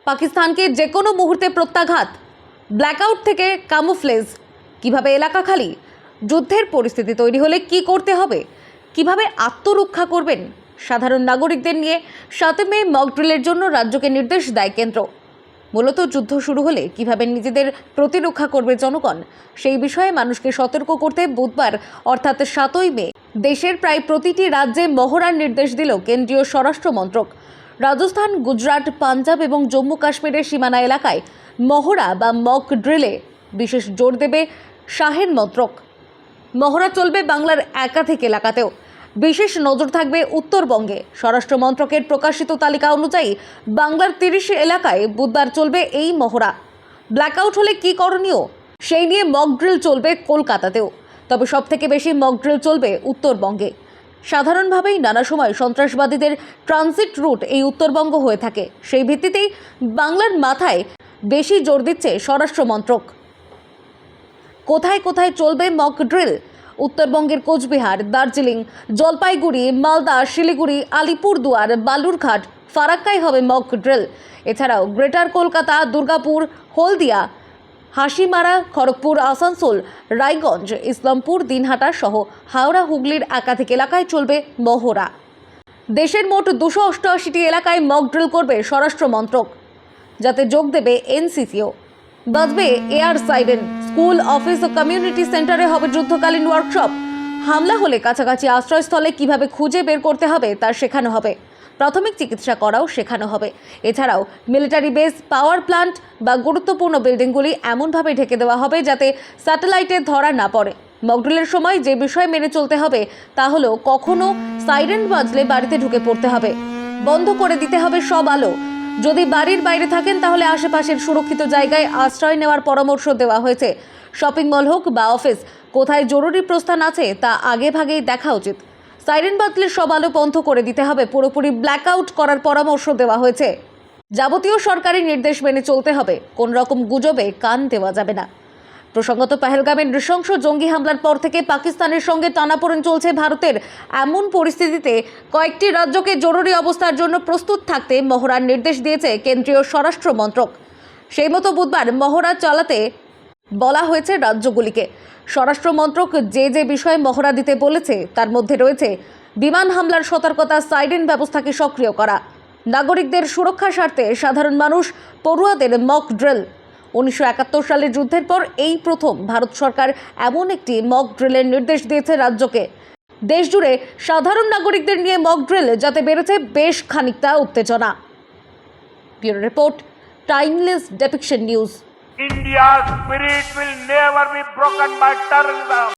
পাকিস্তানকে যে কোনো মুহূর্তে প্রত্যাঘাত, ব্ল্যাকআউট থেকে কামুফ্লেজ, কিভাবে এলাকা খালি, যুদ্ধের পরিস্থিতি তৈরি হলে কি করতে হবে, কিভাবে আত্মরক্ষা করবেন সাধারণ নাগরিকদের নিয়ে 7 মে মক ড্রিলের জন্য রাজ্যকে নির্দেশ দেয় কেন্দ্র। মূলত যুদ্ধ শুরু হলে কিভাবে নিজেদের প্রতিরক্ষা করবে জনগণ, সেই বিষয়ে মানুষকে সতর্ক করতে বুধবার অর্থাৎ 7ই মে দেশের প্রায় প্রতিটি রাজ্যে মহড়ার নির্দেশ দিল কেন্দ্রীয় স্বরাষ্ট্র মন্ত্রক। রাজস্থান, গুজরাট, পাঞ্জাব এবং জম্মু কাশ্মীরের সীমানা এলাকায় মহড়া বা মক ড্রিলে বিশেষ জোর দেবে শাহের মন্ত্রক। মহড়া চলবে বাংলার একাধিক এলাকাতেও। বিশেষ নজর থাকবে উত্তরবঙ্গে। স্বরাষ্ট্র মন্ত্রকের প্রকাশিত তালিকা অনুযায়ী বাংলার 30 এলাকায় বুধবার চলবে এই মহড়া। ব্ল্যাকআউট হলে কি করণীয়, সেই নিয়ে মক ড্রিল চলবে কলকাতাতেও। তবে সবথেকে বেশি মক ড্রিল চলবে উত্তরবঙ্গে। সাধারণভাবেই নানা সময় সন্ত্রাসবাদীদের ট্রানজিট রুট এই উত্তরবঙ্গ হয়ে থাকে। সেই ভিত্তিতেই বাংলার মাথায় বেশি জোর দিচ্ছে স্বরাষ্ট্র মন্ত্রক। কোথায় কোথায় চলবে মক ড্রিল? উত্তরবঙ্গের কোচবিহার, দার্জিলিং, জলপাইগুড়ি, মালদা, শিলিগুড়ি, আলিপুরদুয়ার, বালুরঘাট, ফারাক্কায় হবে মক ড্রিল। এছাড়াও গ্রেটার কলকাতা, দুর্গাপুর, হলদিয়া, হাসিমারা, খড়গপুর, আসানসোল, রায়গঞ্জ, ইসলামপুর, দিনহাটা সহ হাওড়া, হুগলির একাধিক এলাকায় চলবে মহড়া। দেশের মোট 288টি এলাকায় মক ড্রিল করবে স্বরাষ্ট্র মন্ত্রক, যাতে যোগ দেবে এনসিসিও। বাজবে এয়ার সাইরেন। স্কুল, অফিস ও কমিউনিটি সেন্টারে হবে যুদ্ধকালীন ওয়ার্কশপ। হামলা হলে কাছাকাছি আশ্রয়স্থলে কিভাবে খুঁজে বের করতে হবে তা শেখানো হবে। প্রাথমিক চিকিৎসা করাও শেখানো হবে। এছাড়াও মিলিটারি বেস, পাওয়ার প্ল্যান্ট বা গুরুত্বপূর্ণ বিল্ডিংগুলি এমনভাবে ঢেকে দেওয়া হবে যাতে স্যাটেলাইটে ধরা না পড়ে। মকড্রিলের সময় যে বিষয় মেনে চলতে হবে তা হলো কখনো সাইরেন বাজলে বাড়িতে ঢুকে পড়তে হবে, বন্ধ করে দিতে হবে সব আলো। যদি বাড়ির বাইরে থাকেন তাহলে আশেপাশের সুরক্ষিত জায়গায় আশ্রয় নেওয়ার পরামর্শ দেওয়া হয়েছে। শপিং মল হোক বা অফিস, কোথায় জরুরি প্রস্থান আছে তা আগে ভাগেই দেখা উচিত। সাইরেন বাজলে সব আলো বন্ধ করে দিতে হবে। পুরোপুরি ব্ল্যাকআউট করার পরামর্শ দেওয়া হয়েছে। যাবতীয় সরকারি নির্দেশ মেনে চলতে হবে। কোন রকম গুজবে কান দেওয়া যাবে না। প্রসঙ্গত, পেহেলগামের নৃশংস জঙ্গি হামলার পর থেকে পাকিস্তানের সঙ্গে টানাপোড়েন চলছে ভারতের। এমন পরিস্থিতিতে কয়েকটি রাজ্যকে জরুরি অবস্থার জন্য প্রস্তুত থাকতে মহড়ার নির্দেশ দিয়েছে কেন্দ্রীয় স্বরাষ্ট্র মন্ত্রক। সেই মতো বুধবার মহড়া চালাতে বলা হয়েছে রাজ্যগুলিকে। স্বরাষ্ট্র মন্ত্রক যে যে বিষয়ে মহড়া দিতে বলেছে তার মধ্যে রয়েছে বিমান হামলার সতর্কতা, সাইরেন ব্যবস্থাকে সক্রিয় করা, নাগরিকদের সুরক্ষার স্বার্থে সাধারণ মানুষ পড়ুয়াদের মক ড্রিল। 1971 সালের যুদ্ধের পর এই প্রথম ভারত সরকার এমন একটি মক ড্রিলের নির্দেশ দিয়েছে রাজ্যকে। দেশজুড়ে সাধারণ নাগরিকদের নিয়ে মক ড্রিল যাতে বেড়েছে বেশ খানিকটা উত্তেজনা। Bureau report, timeless depiction news. India's spirit will never be broken by terrorism.